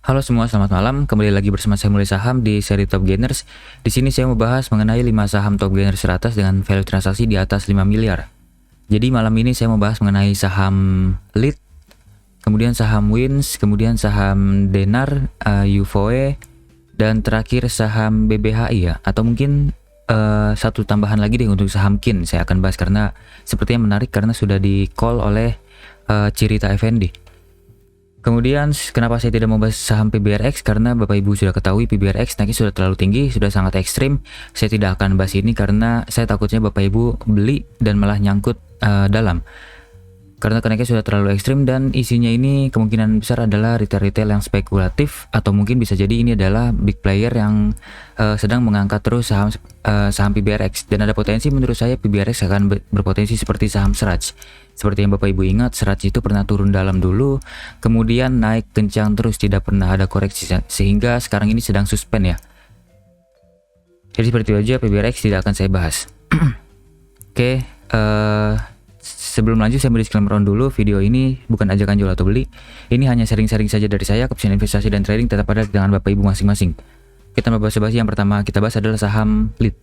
Halo semua, selamat malam. Kembali lagi bersama saya Mulai Saham di seri Top Gainers. Di sini saya mau bahas mengenai 5 saham Top Gainers teratas dengan value transaksi di atas 5 miliar. Jadi malam ini saya mau bahas mengenai saham Lead, kemudian saham Wins, kemudian saham Denar, Uvoe, dan terakhir saham BBHI ya. Atau mungkin satu tambahan lagi deh untuk saham KIN saya akan bahas karena sepertinya menarik karena sudah di call oleh Cirita Effendi. Kemudian kenapa saya tidak mau bahas saham PBRX, karena Bapak Ibu sudah ketahui PBRX naiknya sudah terlalu tinggi, sudah sangat ekstrim. Saya tidak akan bahas ini karena saya takutnya Bapak Ibu beli dan malah nyangkut dalam. Karena kenaikannya sudah terlalu ekstrim dan isinya ini kemungkinan besar adalah retail-retail yang spekulatif, atau mungkin bisa jadi ini adalah big player yang sedang mengangkat terus saham PBRX, dan ada potensi menurut saya PBRX akan berpotensi seperti saham Seraj. Seperti yang Bapak Ibu ingat, Seraj itu pernah turun dalam dulu, kemudian naik kencang terus, tidak pernah ada koreksi, sehingga sekarang ini sedang suspend ya. Jadi seperti itu aja, PBRX tidak akan saya bahas. Oke, sebelum lanjut saya beri disclaimer dulu, video ini bukan ajakan jual atau beli. Ini hanya sharing-sharing saja dari saya. Keputusan investasi dan trading tetap ada di tangan Bapak Ibu masing-masing. Kita bahas yang pertama kita bahas adalah saham Lead.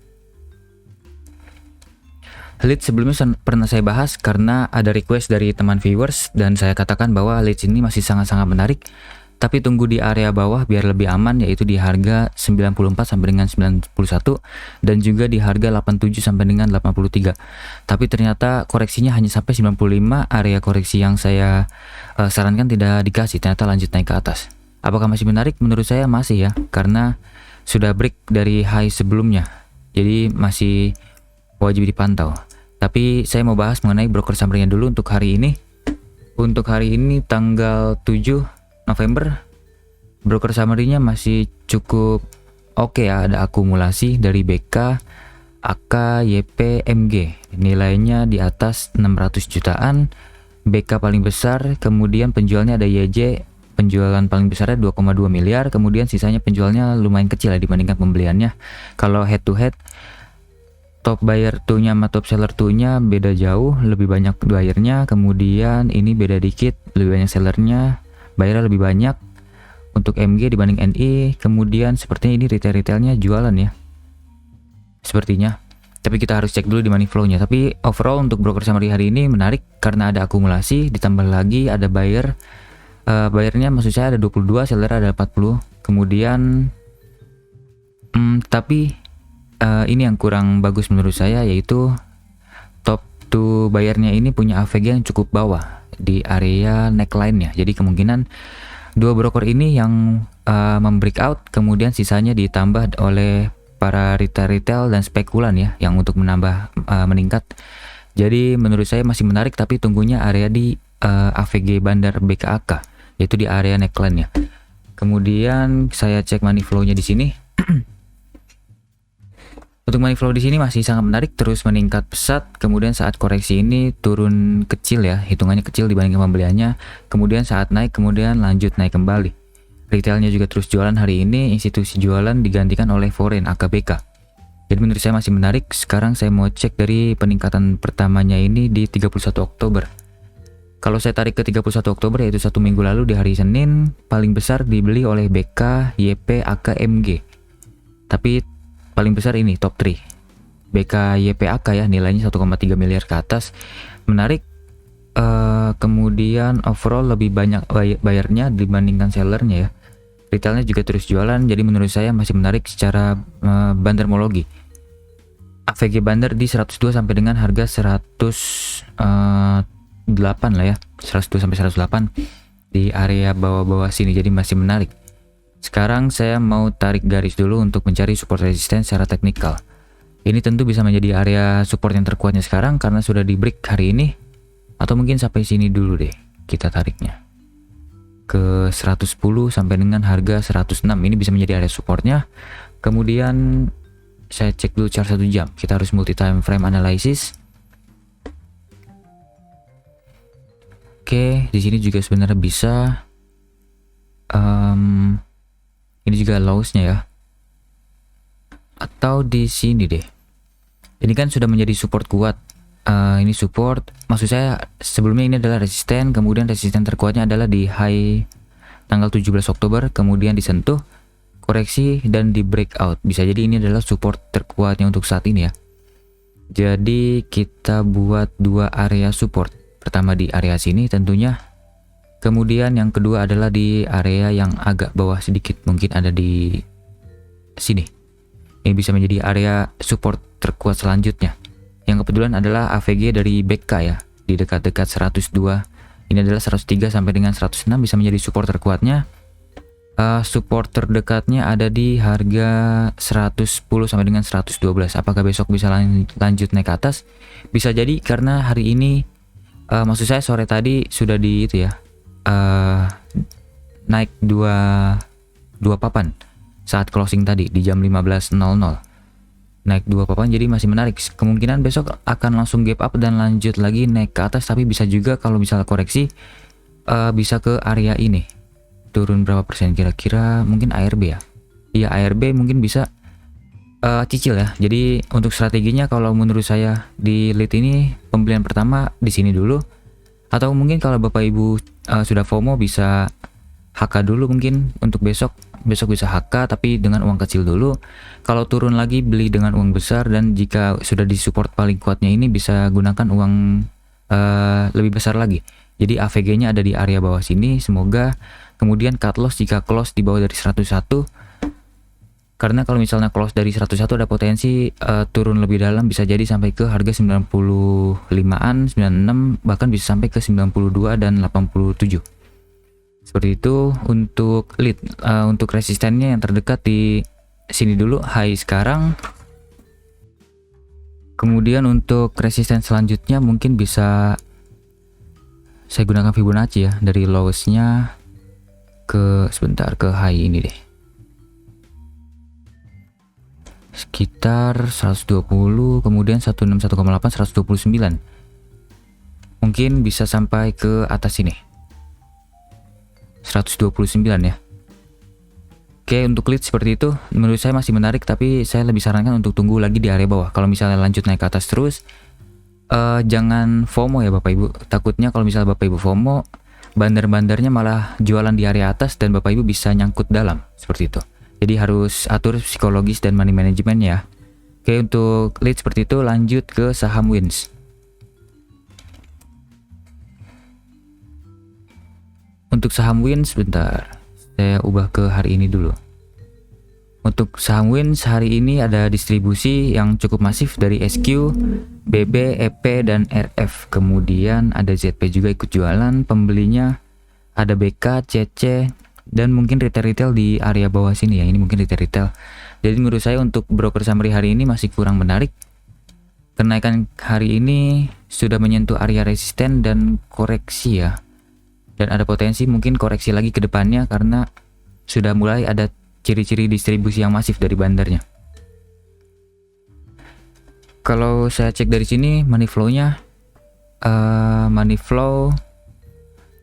Lead sebelumnya pernah saya bahas karena ada request dari teman viewers dan saya katakan bahwa Lead ini masih sangat-sangat menarik. Tapi tunggu di area bawah biar lebih aman, yaitu di harga 94 sampai dengan 91 dan juga di harga 87 sampai dengan 83. Tapi ternyata koreksinya hanya sampai 95, area koreksi yang saya sarankan tidak dikasih, ternyata lanjut naik ke atas. Apakah masih menarik? Menurut saya masih ya, karena sudah break dari high sebelumnya. Jadi masih wajib dipantau. Tapi saya mau bahas mengenai broker summary-nya dulu untuk hari ini. Untuk hari ini tanggal 7 November, broker summary-nya masih cukup oke ya, ada akumulasi dari BK, AK, YP, MG. Nilainya di atas 600 jutaan. BK paling besar, kemudian penjualnya ada YJ, penjualan paling besarnya 2,2 miliar, kemudian sisanya penjualnya lumayan kecil ya dibandingkan pembeliannya. Kalau head to head, top buyer 2-nya sama top seller 2-nya beda jauh, lebih banyak buyernya, kemudian ini beda dikit, lebih banyak sellernya, bayarnya lebih banyak untuk MG dibanding NI. Kemudian sepertinya ini retailnya jualan ya, sepertinya. Tapi kita harus cek dulu di money flow-nya. Tapi overall untuk broker summary hari ini menarik karena ada akumulasi, ditambah lagi ada buyer. Bayarnya maksud saya ada 22, seller ada 40. Kemudian tapi ini yang kurang bagus menurut saya, yaitu top 2 bayarnya ini punya AVG yang cukup bawah di area neckline-nya. Jadi kemungkinan dua broker ini yang membreakout, kemudian sisanya ditambah oleh para retail dan spekulan ya, yang untuk menambah meningkat. Jadi menurut saya masih menarik, tapi tunggunya area di AVG bandar BKAK, yaitu di area neckline-nya. Kemudian saya cek money flow-nya di sini. Untuk money flow di sini masih sangat menarik, terus meningkat pesat. Kemudian saat koreksi ini turun kecil ya, hitungannya kecil dibandingkan pembeliannya. Kemudian saat naik, kemudian lanjut naik kembali. Retailnya juga terus jualan hari ini, institusi jualan digantikan oleh foreign AKBK. Jadi menurut saya masih menarik. Sekarang saya mau cek dari peningkatan pertamanya ini di 31 Oktober. Kalau saya tarik ke 31 Oktober, yaitu 1 minggu lalu di hari Senin, paling besar dibeli oleh BK, YP, AK, MG. Tapi paling besar ini top 3 BK, YP, AK ya, nilainya 1,3 miliar ke atas. Menarik. Kemudian overall lebih banyak bayarnya dibandingkan sellernya ya. Retailnya juga terus jualan, jadi menurut saya masih menarik secara bandarmologi. AVG bandar di 102 sampai dengan harga 108 lah ya, 102 sampai 108 di area bawah-bawah sini, jadi masih menarik. Sekarang saya mau tarik garis dulu untuk mencari support resisten secara teknikal. Ini tentu bisa menjadi area support yang terkuatnya sekarang karena sudah di break hari ini. Atau mungkin sampai sini dulu deh kita tariknya. Ke 110 sampai dengan harga 106. Ini bisa menjadi area supportnya. Kemudian saya cek dulu chart 1 jam. Kita harus multi time frame analysis. Oke, di sini juga sebenarnya bisa. Ini juga lows-nya ya. Atau di sini deh. Ini kan sudah menjadi support kuat. Ini support, maksud saya sebelumnya ini adalah resisten, kemudian resisten terkuatnya adalah di high tanggal 17 Oktober kemudian disentuh, koreksi dan di breakout. Bisa jadi ini adalah support terkuatnya untuk saat ini ya. Jadi kita buat dua area support. Pertama di area sini tentunya. Kemudian yang kedua adalah di area yang agak bawah sedikit, mungkin ada di sini. Ini bisa menjadi area support terkuat selanjutnya. Yang kebetulan adalah AVG dari BK ya, di dekat-dekat 102. Ini adalah 103 sampai dengan 106 bisa menjadi support terkuatnya. Support terdekatnya ada di harga 110 sampai dengan 112. Apakah besok bisa lanjut naik ke atas? Bisa jadi karena hari ini maksud saya sore tadi sudah di itu ya. Naik dua papan saat closing tadi di jam 15.00. Naik dua papan, jadi masih menarik. Kemungkinan besok akan langsung gap up dan lanjut lagi naik ke atas, tapi bisa juga kalau misalnya koreksi bisa ke area ini. Turun berapa persen kira-kira? Mungkin ARB ya. Iya, ARB mungkin bisa cicil ya. Jadi untuk strateginya kalau menurut saya di lead ini pembelian pertama di sini dulu, atau mungkin kalau Bapak Ibu sudah FOMO bisa HK dulu mungkin untuk besok bisa HK tapi dengan uang kecil dulu. Kalau turun lagi beli dengan uang besar, dan jika sudah di support paling kuatnya ini bisa gunakan uang lebih besar lagi. Jadi AVG-nya ada di area bawah sini, semoga. Kemudian cut loss jika close di bawah dari 101. Karena kalau misalnya close dari 101 ada potensi turun lebih dalam, bisa jadi sampai ke harga 95-an, 96, bahkan bisa sampai ke 92 dan 87. Seperti itu untuk lead. Untuk resistennya yang terdekat di sini dulu, high sekarang. Kemudian untuk resisten selanjutnya mungkin bisa saya gunakan Fibonacci ya, dari lowest-nya ke high ini deh. Sekitar 120, kemudian 161,8, 129. Mungkin bisa sampai ke atas ini. 129 ya. Oke, untuk lead seperti itu menurut saya masih menarik, tapi saya lebih sarankan untuk tunggu lagi di area bawah. Kalau misalnya lanjut naik ke atas terus, jangan FOMO ya Bapak Ibu. Takutnya kalau misalnya Bapak Ibu FOMO, bandar-bandarnya malah jualan di area atas dan Bapak Ibu bisa nyangkut dalam, seperti itu. Jadi harus atur psikologis dan money management ya. Oke, untuk lead seperti itu, lanjut ke saham Wins. Untuk saham Wins, bentar, saya ubah ke hari ini dulu. Untuk saham Wins hari ini ada distribusi yang cukup masif dari SQ, BB, EP, dan RF. Kemudian ada ZP juga ikut jualan, pembelinya ada BK, CC, dan mungkin retail-retail di area bawah sini ya. Ini mungkin retail-retail. Jadi menurut saya untuk broker summary hari ini masih kurang menarik. Kenaikan hari ini sudah menyentuh area resisten dan koreksi ya. Dan ada potensi mungkin koreksi lagi ke depannya karena sudah mulai ada ciri-ciri distribusi yang masif dari bandarnya. Kalau saya cek dari sini money flow-nya money flow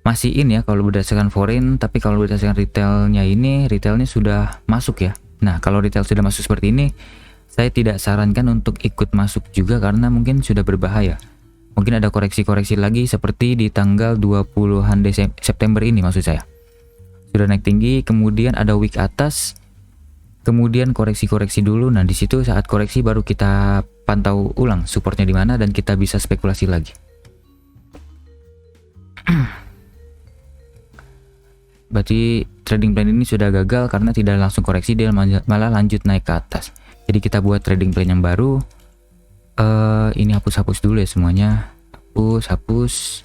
masih in ya kalau berdasarkan foreign, tapi kalau berdasarkan retailnya sudah masuk ya. Nah, kalau retail sudah masuk seperti ini, saya tidak sarankan untuk ikut masuk juga karena mungkin sudah berbahaya. Mungkin ada koreksi-koreksi lagi seperti di tanggal 20-an September ini maksud saya. Sudah naik tinggi, kemudian ada week atas, kemudian koreksi-koreksi dulu. Nah, di situ saat koreksi baru kita pantau ulang supportnya di mana dan kita bisa spekulasi lagi. Berarti trading plan ini sudah gagal karena tidak langsung koreksi, dia malah lanjut naik ke atas. Jadi kita buat trading plan yang baru. Ini hapus dulu ya semuanya. Hapus.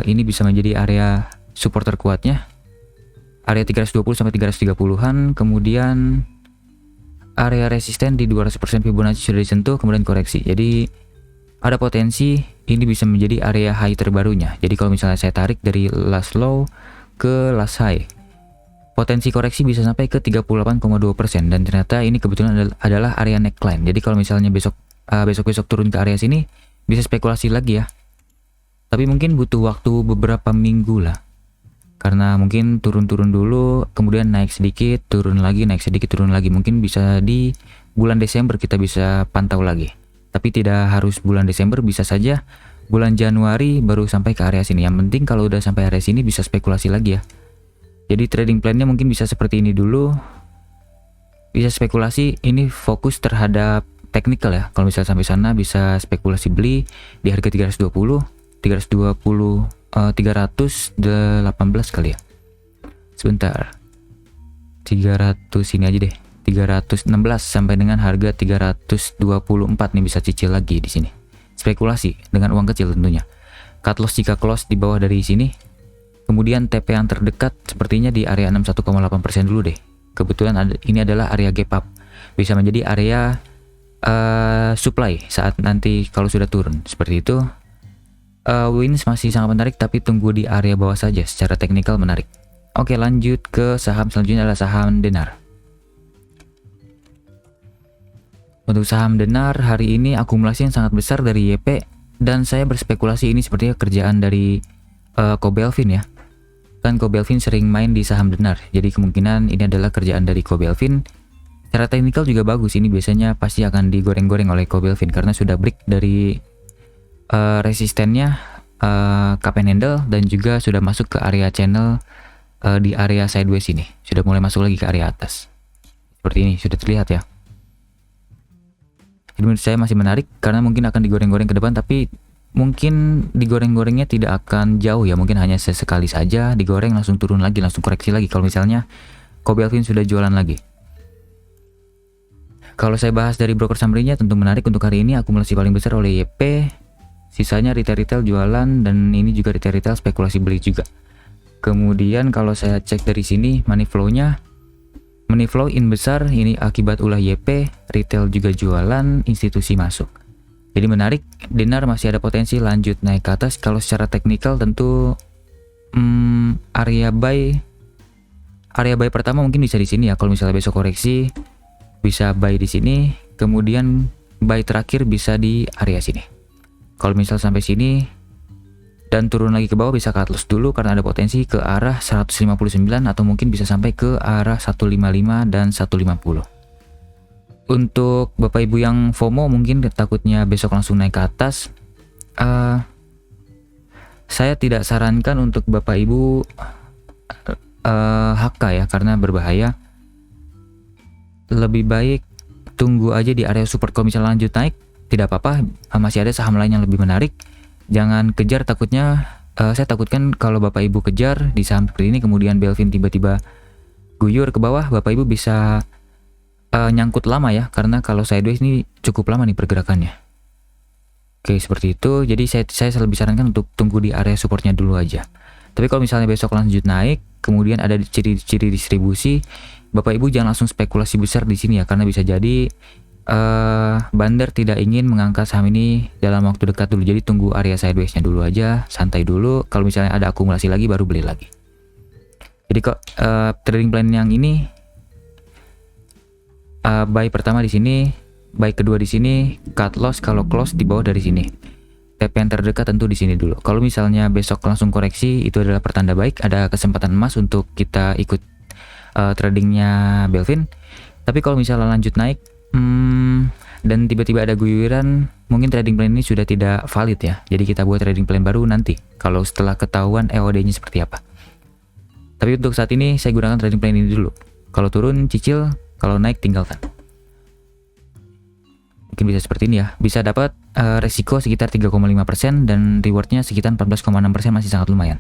Ini bisa menjadi area support terkuatnya. Area 320 sampai 330-an, kemudian area resisten di 200% Fibonacci sudah disentuh, kemudian koreksi. Jadi ada potensi ini bisa menjadi area high terbarunya. Jadi kalau misalnya saya tarik dari last low ke last high, potensi koreksi bisa sampai ke 38,2%, dan ternyata ini kebetulan adalah area neckline. Jadi kalau misalnya besok turun ke area sini bisa spekulasi lagi ya, tapi mungkin butuh waktu beberapa minggu lah, karena mungkin turun dulu kemudian naik sedikit, turun lagi, naik sedikit, turun lagi. Mungkin bisa di bulan Desember kita bisa pantau lagi, tapi tidak harus bulan Desember, bisa saja bulan Januari baru sampai ke area sini. Yang penting kalau udah sampai area sini bisa spekulasi lagi ya. Jadi trading plan-nya mungkin bisa seperti ini dulu. Bisa spekulasi, ini fokus terhadap technical ya. Kalau misalnya sampai sana bisa spekulasi beli di harga 320, 318 kali ya. Sebentar. 300 ini aja deh. 316 sampai dengan harga 324 nih, bisa cicil lagi di sini. Spekulasi dengan uang kecil tentunya. Cut loss jika close di bawah dari sini. Kemudian TP yang terdekat sepertinya di area 61,8% dulu deh. Kebetulan ini adalah area gap up. Bisa menjadi area supply saat nanti kalau sudah turun. Seperti itu. Wins masih sangat menarik, tapi tunggu di area bawah saja. Secara teknikal menarik. Oke, lanjut ke saham selanjutnya adalah saham Denar. Untuk saham Denar hari ini akumulasi yang sangat besar dari YP, dan saya berspekulasi ini sepertinya kerjaan dari Ko Belvin ya. Kan Ko Belvin sering main di saham Denar, jadi kemungkinan ini adalah kerjaan dari Ko Belvin. Secara teknikal juga bagus, ini biasanya pasti akan digoreng-goreng oleh Ko Belvin karena sudah break dari resistennya cup and handle, dan juga sudah masuk ke area channel di area sideways ini. Sudah mulai masuk lagi ke area atas. Seperti ini, sudah terlihat ya. Jadi menurut saya masih menarik karena mungkin akan digoreng-goreng ke depan, tapi mungkin digoreng-gorengnya tidak akan jauh ya, mungkin hanya sesekali saja digoreng langsung turun lagi, langsung koreksi lagi kalau misalnya Ko Belvin sudah jualan lagi. Kalau saya bahas dari broker summary-nya, tentu menarik untuk hari ini. Akumulasi paling besar oleh YP, sisanya retail-retail jualan, dan ini juga retail-retail spekulasi beli juga. Kemudian kalau saya cek dari sini money flow in besar, ini akibat ulah YP, retail juga jualan, institusi masuk. Jadi menarik, Denar masih ada potensi lanjut naik ke atas. Kalau secara teknikal tentu area buy pertama mungkin bisa di sini ya. Kalau misalnya besok koreksi bisa buy di sini, kemudian buy terakhir bisa di area sini. Kalau misal sampai sini dan turun lagi ke bawah bisa cut loss dulu karena ada potensi ke arah 159 atau mungkin bisa sampai ke arah 155 dan 150. Untuk Bapak Ibu yang FOMO mungkin takutnya besok langsung naik ke atas, saya tidak sarankan untuk Bapak Ibu HK ya, karena berbahaya. Lebih baik tunggu aja di area support. Kalau misalnya lanjut naik tidak apa-apa, masih ada saham lain yang lebih menarik. Jangan kejar, takutnya saya takutkan kalau Bapak Ibu kejar di saham seperti ini kemudian Belvin tiba-tiba guyur ke bawah, Bapak Ibu bisa nyangkut lama ya, karena kalau sideways ini cukup lama nih pergerakannya. Oke, seperti itu. Jadi saya lebih sarankan untuk tunggu di area supportnya dulu aja. Tapi kalau misalnya besok lanjut naik kemudian ada ciri-ciri distribusi, Bapak Ibu jangan langsung spekulasi besar di sini ya, karena bisa jadi Bander tidak ingin mengangkat saham ini dalam waktu dekat dulu. Jadi tunggu area sideways-nya dulu aja, santai dulu. Kalau misalnya ada akumulasi lagi baru beli lagi. Jadi kok trading plan yang ini buy pertama di sini, buy kedua di sini, cut loss kalau close di bawah dari sini. TP yang terdekat tentu di sini dulu. Kalau misalnya besok langsung koreksi, itu adalah pertanda baik, ada kesempatan emas untuk kita ikut tradingnya Belvin. Tapi kalau misalnya lanjut naik dan tiba-tiba ada guyuran, mungkin trading plan ini sudah tidak valid ya. Jadi kita buat trading plan baru nanti kalau setelah ketahuan EOD-nya seperti apa. Tapi untuk saat ini saya gunakan trading plan ini dulu. Kalau turun cicil, kalau naik tinggalkan. Mungkin bisa seperti ini ya. Bisa dapat resiko sekitar 3,5% dan rewardnya sekitar 14,6%, masih sangat lumayan.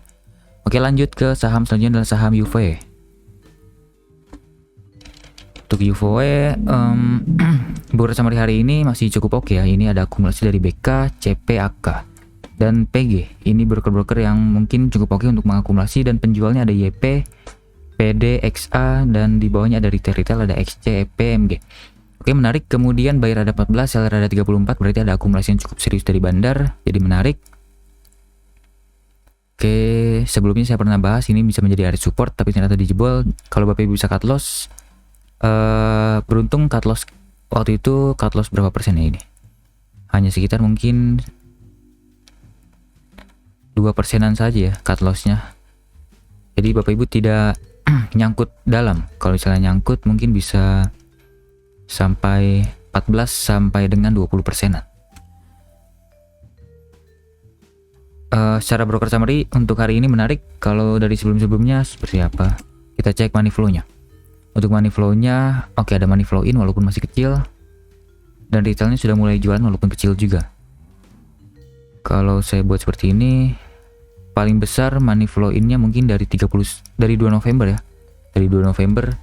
Oke, lanjut ke saham selanjutnya adalah saham UVE. Untuk UVE, beberapa summary hari ini masih cukup oke ya. Ini ada akumulasi dari BK, CP, AK, dan PG. Ini broker-broker yang mungkin cukup oke untuk mengakumulasi, dan penjualnya ada YP, PD, XA, dan di bawahnya ada retail ada XC, EP, MG. Oke, menarik. Kemudian buyer ada 14, seller ada 34, berarti ada akumulasi yang cukup serius dari Bandar, jadi menarik. Oke, sebelumnya saya pernah bahas ini bisa menjadi area support, tapi ternyata dijebol. Kalau Bapak Ibu bisa cut loss, beruntung cut loss waktu itu, cut loss berapa persen ya ini? Hanya sekitar mungkin 2%-an saja ya cut lossnya. Jadi Bapak Ibu tidak nyangkut dalam. Kalau misalnya nyangkut mungkin bisa sampai 14 sampai dengan 20%-an. Secara broker summary untuk hari ini menarik. Kalau dari sebelum-sebelumnya seperti apa? Kita cek money flow-nya. Untuk money flow-nya, oke, ada money flow in walaupun masih kecil. Dan retailnya sudah mulai jualan walaupun kecil juga. Kalau saya buat seperti ini, paling besar money flow in-nya mungkin dari 2 November ya. Dari 2 November.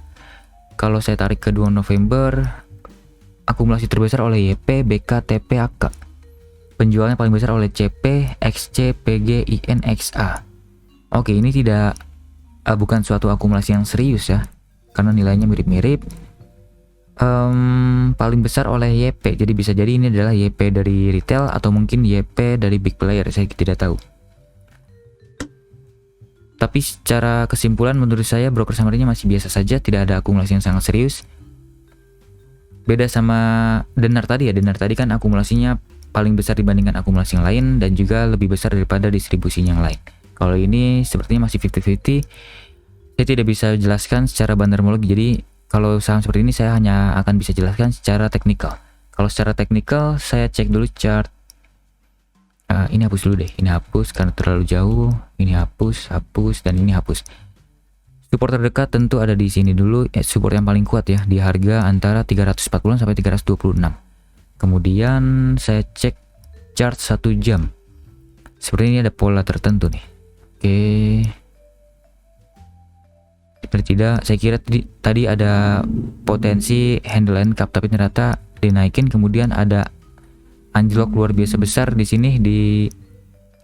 Kalau saya tarik ke 2 November, akumulasi terbesar oleh YP, BK, TP, AK. Penjualannya paling besar oleh CP, XC, PG, IN, XA. Oke, ini bukan suatu akumulasi yang serius ya, karena nilainya mirip-mirip. Paling besar oleh YP, jadi bisa jadi ini adalah YP dari retail atau mungkin YP dari big player, saya tidak tahu. Tapi secara kesimpulan menurut saya broker summary-nya masih biasa saja, tidak ada akumulasi yang sangat serius. Beda sama Denar tadi ya, Denar tadi kan akumulasinya paling besar dibandingkan akumulasi yang lain dan juga lebih besar daripada distribusi yang lain. Kalau ini sepertinya masih 50-50. Saya tidak bisa jelaskan secara bandarmologi, jadi kalau saham seperti ini saya hanya akan bisa jelaskan secara teknikal. Kalau secara teknikal saya cek dulu chart. Ini hapus dulu deh, ini hapus karena terlalu jauh. Ini hapus, dan ini hapus. Support terdekat tentu ada di sini dulu. Support yang paling kuat ya di harga antara 340 sampai 326. Kemudian saya cek chart 1 jam. Seperti ini ada pola tertentu nih. Oke. Tidak, saya kira tadi ada potensi handle line cap tapi ternyata dinaikin, kemudian ada anjlok luar biasa besar di sini di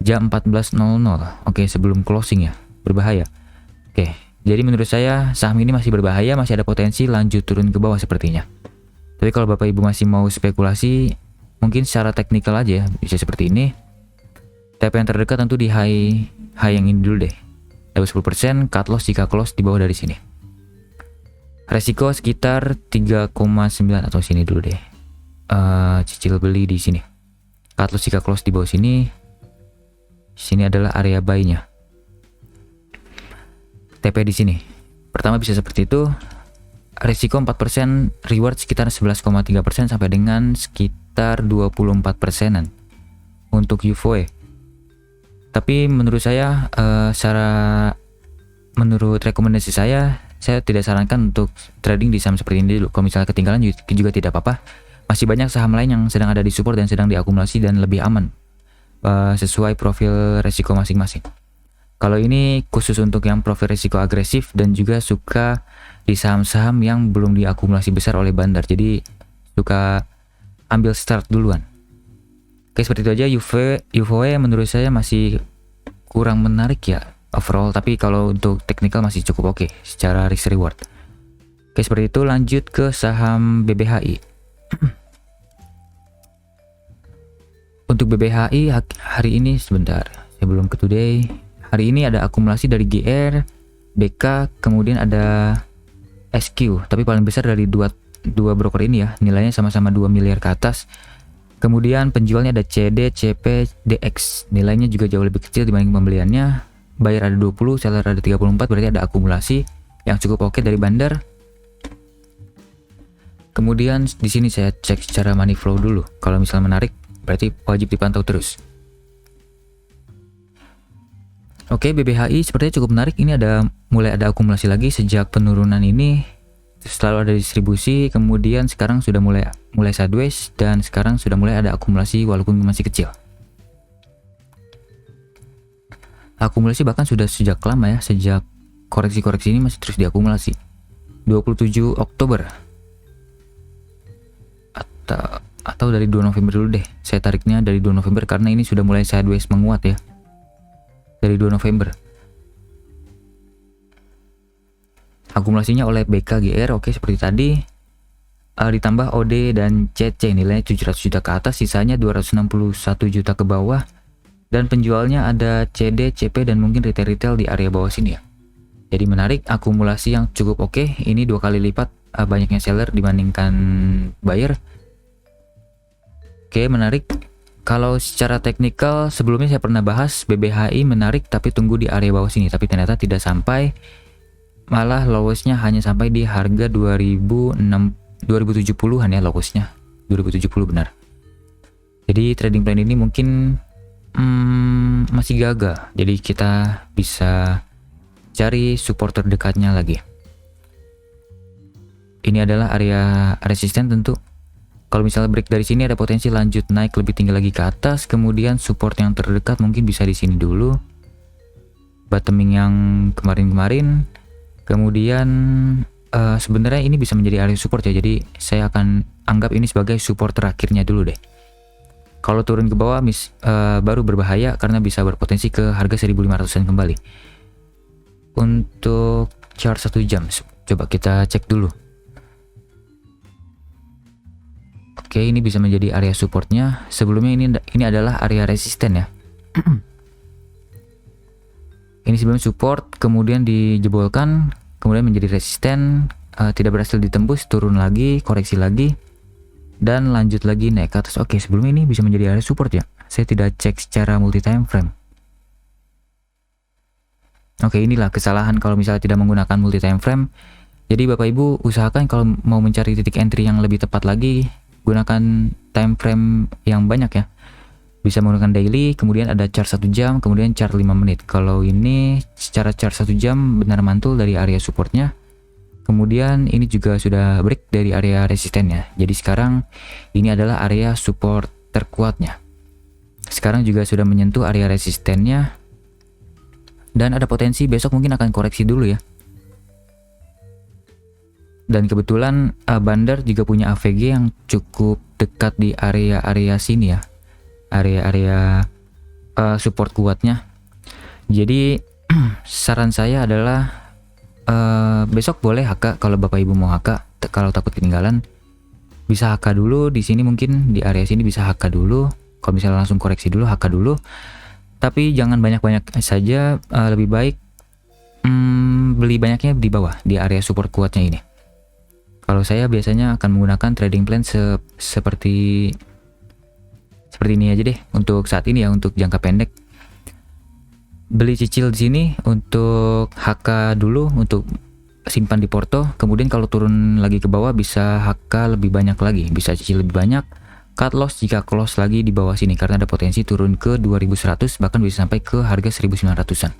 jam 14.00. Oke, sebelum closing ya. Berbahaya. Oke, jadi menurut saya saham ini masih berbahaya, masih ada potensi lanjut turun ke bawah sepertinya. Tapi kalau Bapak Ibu masih mau spekulasi, mungkin secara teknikal aja bisa seperti ini. TP yang terdekat tentu di high yang ini dulu deh. 10%, cut loss jika close di bawah dari sini. Resiko sekitar 3,9 atau sini dulu deh. Cicil beli di sini. Cut loss jika close di bawah sini. Sini adalah area buy-nya. TP di sini. Pertama bisa seperti itu. Risiko 4%, reward sekitar 11,3% sampai dengan sekitar 24%-an untuk UVE. Tapi menurut saya, menurut rekomendasi saya tidak sarankan untuk trading di saham seperti ini dulu. Kalau misalnya ketinggalan juga tidak apa-apa. Masih banyak saham lain yang sedang ada di support dan sedang diakumulasi dan lebih aman sesuai profil resiko masing-masing. Kalau ini khusus untuk yang profil resiko agresif dan juga suka di saham-saham yang belum diakumulasi besar oleh bandar. Jadi suka ambil start duluan. Oke, seperti itu aja. UVE menurut saya masih kurang menarik ya overall, tapi kalau untuk teknikal masih cukup oke secara risk reward. Oke, seperti itu. Lanjut ke saham BBHI. Untuk BBHI hari ini sebentar, sebelum ke today, hari ini ada akumulasi dari GR, BK, kemudian ada SQ, tapi paling besar dari dua broker ini ya, nilainya sama-sama 2 miliar ke atas. Kemudian penjualnya ada CD, CP, DX. Nilainya juga jauh lebih kecil dibanding pembeliannya. Buyer ada 20, seller ada 34, berarti ada akumulasi yang cukup oke dari bandar. Kemudian di sini saya cek secara money flow dulu. Kalau misalnya menarik, berarti wajib dipantau terus. Oke, BBHI sepertinya cukup menarik. Ini mulai ada akumulasi lagi sejak penurunan ini. Selalu ada distribusi, kemudian sekarang sudah mulai sideways, dan sekarang sudah mulai ada akumulasi walaupun masih kecil. Akumulasi bahkan sudah sejak lama ya, sejak koreksi-koreksi ini masih terus diakumulasi. 27 Oktober atau dari 2 November dulu deh. Saya tariknya dari 2 November karena ini sudah mulai sideways menguat ya. Dari 2 November. Akumulasinya oleh BKGR, oke seperti tadi. Ditambah OD dan CC, nilainya 700 juta ke atas, sisanya 261 juta ke bawah. Dan penjualnya ada CD, CP, dan mungkin retail di area bawah sini ya. Jadi menarik, akumulasi yang cukup oke. Ini 2 kali lipat banyaknya seller dibandingkan buyer. Oke, menarik. Kalau secara teknikal sebelumnya saya pernah bahas BBHI menarik tapi tunggu di area bawah sini, tapi ternyata tidak sampai. Malah lowestnya hanya sampai di harga 2070-an ya, lowestnya 2070 benar. Jadi trading plan ini mungkin masih gagal. Jadi kita bisa cari support terdekatnya lagi. Ini adalah area resisten tentu. Kalau misalnya break dari sini ada potensi lanjut naik lebih tinggi lagi ke atas, kemudian support yang terdekat mungkin bisa di sini dulu. Bottoming yang kemarin-kemarin, kemudian sebenarnya ini bisa menjadi area support ya, jadi saya akan anggap ini sebagai support terakhirnya dulu deh. Kalau turun ke bawah baru berbahaya karena bisa berpotensi ke harga 1500-an kembali. Untuk chart 1 jam, coba kita cek dulu. Oke, ini bisa menjadi area supportnya. Sebelumnya ini adalah area resisten ya. Ini sebelum support, kemudian dijebolkan, kemudian menjadi resisten, tidak berhasil ditembus, turun lagi, koreksi lagi, dan lanjut lagi naik ke atas. Oke, sebelum ini bisa menjadi area support ya. Saya tidak cek secara multi time frame. Oke, inilah kesalahan kalau misalnya tidak menggunakan multi time frame. Jadi Bapak Ibu usahakan kalau mau mencari titik entry yang lebih tepat lagi, gunakan time frame yang banyak ya. Bisa menggunakan daily, kemudian ada chart 1 jam, kemudian chart 5 menit. Kalau ini secara chart 1 jam benar mantul dari area supportnya. Kemudian ini juga sudah break dari area resistennya. Jadi sekarang ini adalah area support terkuatnya. Sekarang juga sudah menyentuh area resistennya. Dan ada potensi besok mungkin akan koreksi dulu ya. Dan kebetulan Bandar juga punya AVG yang cukup dekat di area-area sini ya. Area-area support kuatnya. Jadi saran saya adalah besok boleh HK kalau Bapak Ibu mau HK. Kalau takut ketinggalan bisa HK dulu di sini, mungkin di area sini bisa HK dulu. Kalau misalnya langsung koreksi dulu HK dulu. Tapi jangan banyak-banyak saja, lebih baik beli banyaknya di bawah di area support kuatnya ini. Kalau saya biasanya akan menggunakan trading plan seperti ini aja deh untuk saat ini ya, untuk jangka pendek. Beli cicil di sini untuk HK dulu untuk simpan di porto, kemudian kalau turun lagi ke bawah bisa HK lebih banyak lagi, bisa cicil lebih banyak. Cut loss jika close lagi di bawah sini karena ada potensi turun ke 2100, bahkan bisa sampai ke harga 1900-an.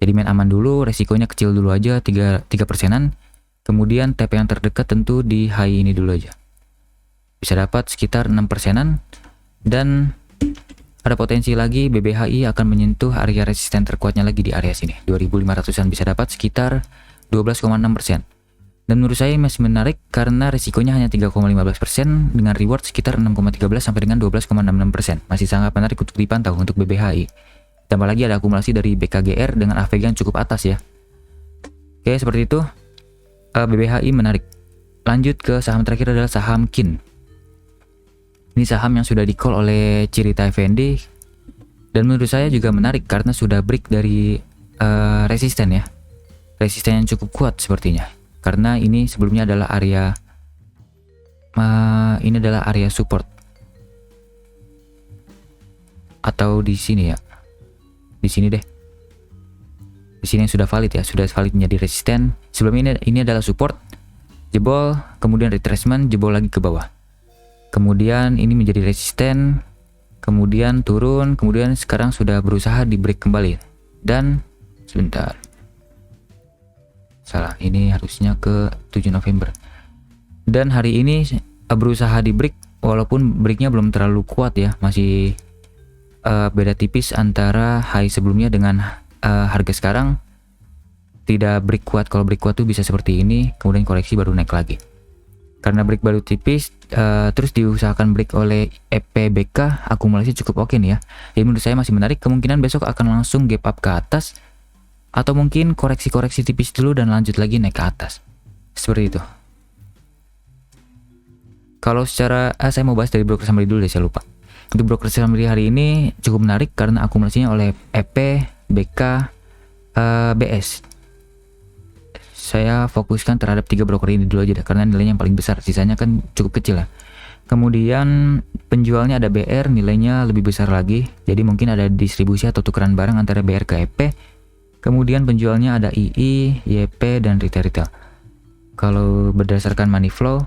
Jadi main aman dulu, resikonya kecil dulu aja, 3%-an. Kemudian TP yang terdekat tentu di high ini dulu aja. Bisa dapat sekitar 6%-an. Dan ada potensi lagi BBHI akan menyentuh area resisten terkuatnya lagi di area sini. 2500-an bisa dapat sekitar 12,6%. Dan menurut saya masih menarik karena resikonya hanya 3,15% dengan reward sekitar 6,13 sampai dengan 12,66%. Masih sangat menarik untuk dipantau untuk BBHI. Tambah lagi ada akumulasi dari BKGR dengan AVG yang cukup atas ya. Oke, seperti itu. BBHI menarik. Lanjut ke saham terakhir adalah saham KIN. Ini saham yang sudah di-call oleh Cirita Effendi. Dan menurut saya juga menarik karena sudah break dari resisten ya. Resisten yang cukup kuat sepertinya. Karena ini sebelumnya adalah area support. Atau di sini ya. Di sini deh. Di sini yang sudah valid ya, sudah valid menjadi resisten. Sebelum ini adalah support, jebol, kemudian retracement, jebol lagi ke bawah. Kemudian ini menjadi resisten, kemudian turun, kemudian sekarang sudah berusaha di break kembali. Dan sebentar. Salah, ini harusnya ke 7 November. Dan hari ini berusaha di break, walaupun breaknya belum terlalu kuat ya, masih beda tipis antara high sebelumnya dengan harga sekarang. Tidak break kuat. Kalau break kuat tuh bisa seperti ini, kemudian koreksi baru naik lagi. Karena break baru tipis, terus diusahakan break oleh EPBK, akumulasi cukup oke nih ya. Jadi menurut saya masih menarik, kemungkinan besok akan langsung gap up ke atas. Atau mungkin koreksi-koreksi tipis dulu dan lanjut lagi naik ke atas. Seperti itu. Kalau secara, saya mau bahas dari broker summary dulu deh, saya lupa. Untuk broker summary hari ini cukup menarik karena akumulasinya oleh EP, BK, BS. Saya fokuskan terhadap 3 broker ini dulu aja deh, karena nilainya yang paling besar, sisanya kan cukup kecil ya. Kemudian penjualnya ada BR, nilainya lebih besar lagi. Jadi mungkin ada distribusi atau tukeran barang antara BR ke EP. Kemudian penjualnya ada II, YP, dan retail. Kalau berdasarkan money flow,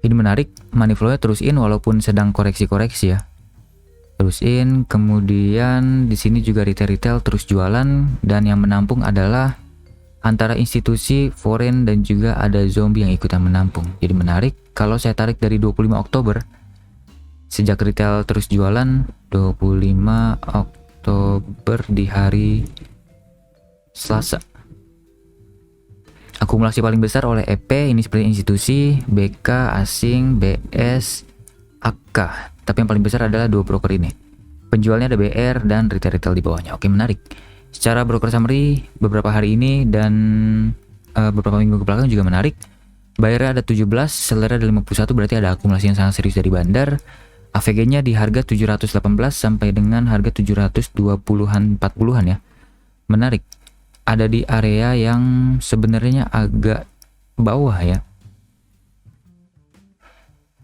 ini menarik, money flow-nya terus in walaupun sedang koreksi-koreksi ya. terusin, kemudian di sini juga retail terus jualan, dan yang menampung adalah antara institusi, foreign, dan juga ada zombie yang ikutan menampung. Jadi menarik kalau saya tarik dari 25 Oktober sejak retail terus jualan, 25 Oktober di hari Selasa. Akumulasi paling besar oleh EP ini seperti institusi, BK, asing, BS, AK. Tapi yang paling besar adalah dua broker ini. Penjualnya ada BR dan retail di bawahnya. Oke, menarik. Secara broker summary beberapa hari ini dan beberapa minggu ke belakang juga menarik. Buyer ada 17, seller ada 51, berarti ada akumulasi yang sangat serius dari bandar. AVG-nya di harga 718 sampai dengan harga 720-an 40-an ya. Menarik. Ada di area yang sebenarnya agak bawah ya.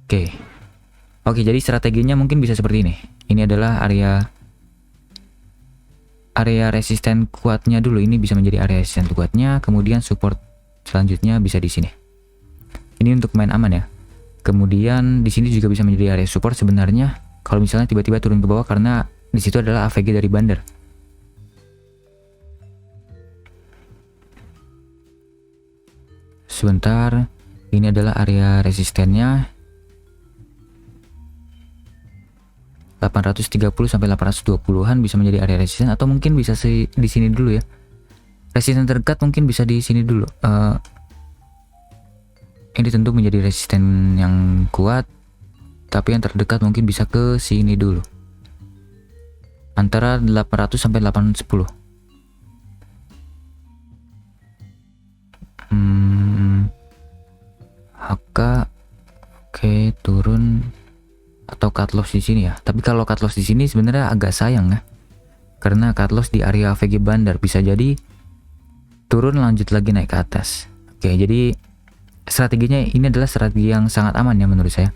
Oke, jadi strateginya mungkin bisa seperti ini. Ini adalah area resisten kuatnya dulu. Ini bisa menjadi area resisten kuatnya, kemudian support selanjutnya bisa di sini. Ini untuk main aman ya. Kemudian di sini juga bisa menjadi area support sebenarnya kalau misalnya tiba-tiba turun ke bawah karena di situ adalah AVG dari bandar. Sebentar, ini adalah area resistennya 830 sampai 820-an bisa menjadi area resisten, atau mungkin bisa di sini dulu ya. Resisten terdekat mungkin bisa di sini dulu. Ini tentu menjadi resisten yang kuat, tapi yang terdekat mungkin bisa ke sini dulu. Antara 800 sampai 810. HK oke, turun atau cut loss di sini ya. Tapi kalau cut loss di sini sebenarnya agak sayang ya. Karena cut loss di area VG bandar bisa jadi turun lanjut lagi naik ke atas. Oke, jadi strateginya ini adalah strategi yang sangat aman ya menurut saya.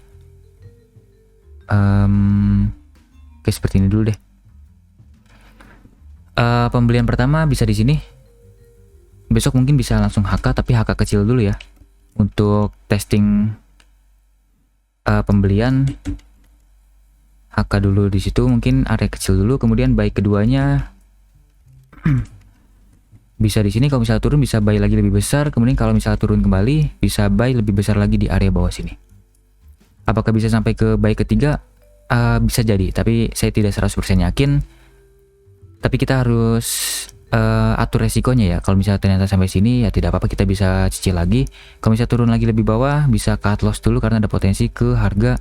Oke, seperti ini dulu deh. Pembelian pertama bisa di sini. Besok mungkin bisa langsung HK, tapi HK kecil dulu ya. Untuk testing pembelian HK dulu di situ, mungkin area kecil dulu, kemudian buy keduanya bisa di sini. Kalau misalnya turun bisa buy lagi lebih besar, kemudian kalau misalnya turun kembali bisa buy lebih besar lagi di area bawah sini. Apakah bisa sampai ke buy ketiga? Bisa jadi, tapi saya tidak 100% yakin. Tapi kita harus atur resikonya ya. Kalau misalnya ternyata sampai sini ya tidak apa-apa, kita bisa cicil lagi. Kalau misalnya turun lagi lebih bawah bisa cut loss dulu karena ada potensi ke harga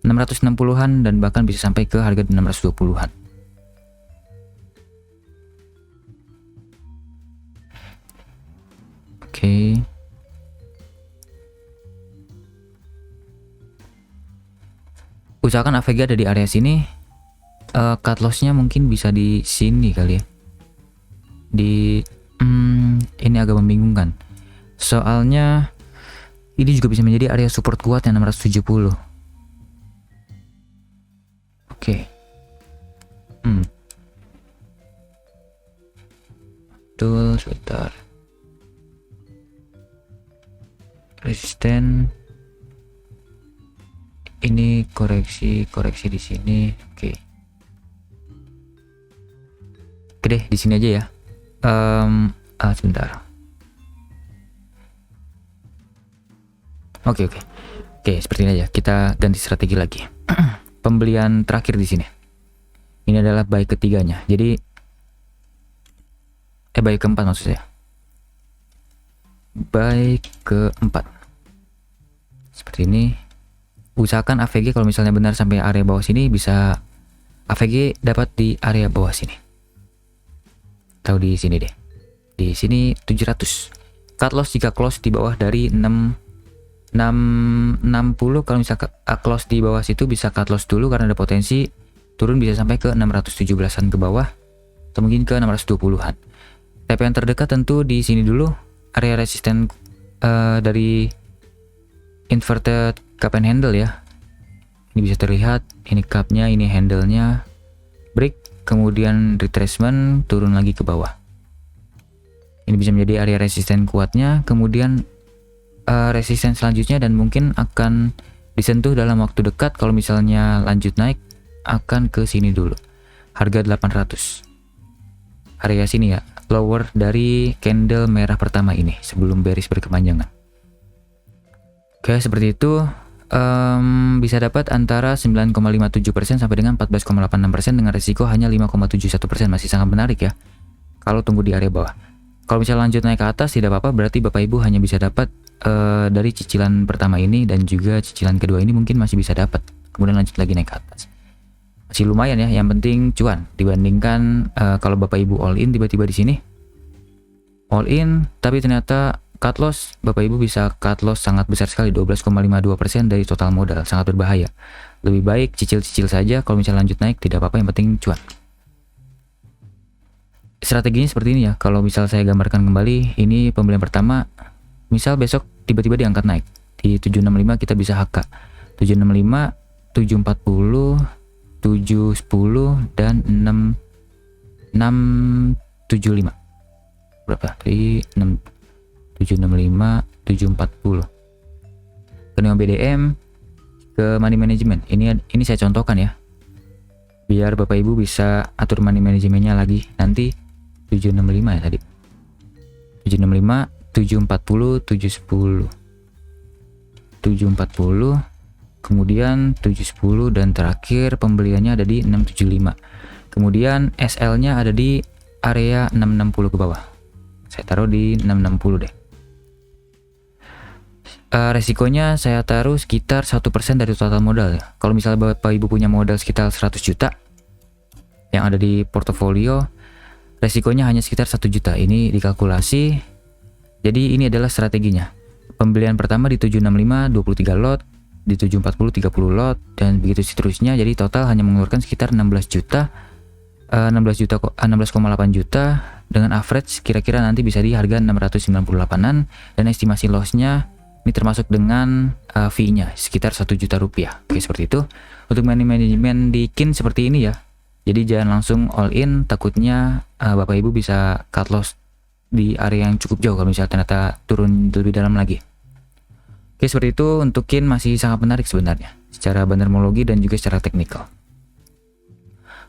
660-an dan bahkan bisa sampai ke harga 620-an. Oke. Usahakan AVG ada di area sini. Cut loss-nya mungkin bisa di sini kali ya. Ini agak membingungkan. Soalnya ini juga bisa menjadi area support kuat yang 670. Oke. Betul, sebentar. Resisten ini koreksi di sini. Oke deh, di sini aja ya. Sebentar. Oke, seperti ini aja. Kita ganti strategi lagi. Pembelian terakhir di sini. Ini adalah buy ketiganya. Jadi buy keempat maksud saya. Buy keempat. Seperti ini. Usahakan AVG kalau misalnya benar sampai area bawah sini, bisa AVG dapat di area bawah sini. Tahu di sini deh. Di sini 700. Cut loss jika close di bawah dari 660. Kalau misalnya close di bawah situ bisa cut loss dulu karena ada potensi turun bisa sampai ke 617-an ke bawah atau mungkin ke 620-an. TP yang terdekat tentu di sini dulu, area resisten dari inverted cup and handle ya. Ini bisa terlihat, ini cupnya, ini handle-nya, break, kemudian retracement turun lagi ke bawah. Ini bisa menjadi area resisten kuatnya, kemudian resisten selanjutnya dan mungkin akan disentuh dalam waktu dekat kalau misalnya lanjut naik akan ke sini dulu. Harga 800. Area sini ya, lower dari candle merah pertama ini sebelum bearish berkepanjangan. Oke, seperti itu. Bisa dapat antara 9,57% sampai dengan 14,86% dengan resiko hanya 5,71%. Masih sangat menarik ya kalau tunggu di area bawah. Kalau misalnya lanjut naik ke atas tidak apa-apa, berarti Bapak Ibu hanya bisa dapat dari cicilan pertama ini dan juga cicilan kedua ini mungkin masih bisa dapat. Kemudian lanjut lagi naik ke atas. Masih lumayan ya, yang penting cuan dibandingkan kalau Bapak Ibu all in tiba-tiba di sini. All in tapi ternyata cut loss, Bapak Ibu bisa cut loss sangat besar sekali, 12,52% dari total modal, sangat berbahaya. Lebih baik cicil-cicil saja, kalau misalnya lanjut naik tidak apa-apa, yang penting cuan. Strateginya seperti ini ya, kalau misal saya gambarkan kembali, ini pembelian pertama, misal besok tiba-tiba diangkat naik, di 765 kita bisa HK, 765, 740, 710, dan 675. Berapa? Dari 765, 740. Ke Neo BDM, ke money management. Ini saya contohkan ya, biar Bapak Ibu bisa atur money managementnya lagi. Nanti 765 ya tadi. 765, 740, 710. 740, kemudian 710 dan terakhir pembeliannya ada di 675. Kemudian SL-nya ada di area 660 ke bawah. Saya taruh di 660 deh. Resikonya saya taruh sekitar 1% dari total modal ya. Kalau misalnya Bapak Ibu punya modal sekitar 100 juta yang ada di portofolio, resikonya hanya sekitar 1 juta. Ini dikalkulasi. Jadi ini adalah strateginya. Pembelian pertama di 765 23 lot, di 740 30 lot, dan begitu seterusnya. Jadi total hanya mengeluarkan sekitar 16 juta, 16,8 juta dengan average kira-kira nanti bisa di harga 698-an, dan estimasi lossnya ini termasuk dengan fee-nya sekitar 1 juta rupiah. Oke, seperti itu. Untuk money management di KIN seperti ini ya. Jadi jangan langsung all in, takutnya Bapak Ibu bisa cut loss di area yang cukup jauh kalau misalnya ternyata turun lebih dalam lagi. Oke, seperti itu. Untuk KIN masih sangat menarik sebenarnya secara bandarmologi dan juga secara teknikal.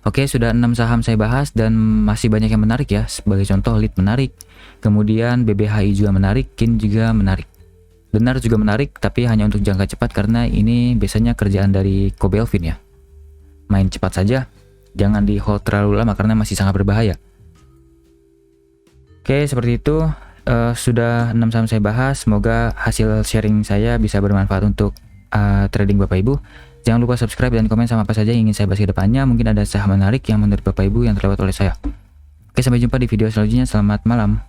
Oke, sudah 6 saham saya bahas dan masih banyak yang menarik ya. Sebagai contoh, Lead menarik, kemudian BBHI juga menarik, KIN juga menarik. Benar juga menarik, tapi hanya untuk jangka cepat karena ini biasanya kerjaan dari Ko Belvin ya. Main cepat saja. Jangan di hold terlalu lama karena masih sangat berbahaya. Oke, seperti itu. Sudah 6 saham saya bahas. Semoga hasil sharing saya bisa bermanfaat untuk trading Bapak Ibu. Jangan lupa subscribe dan komen sama apa saja yang ingin saya bahas ke depannya. Mungkin ada saham menarik yang menurut Bapak Ibu yang terlewat oleh saya. Oke, sampai jumpa di video selanjutnya. Selamat malam.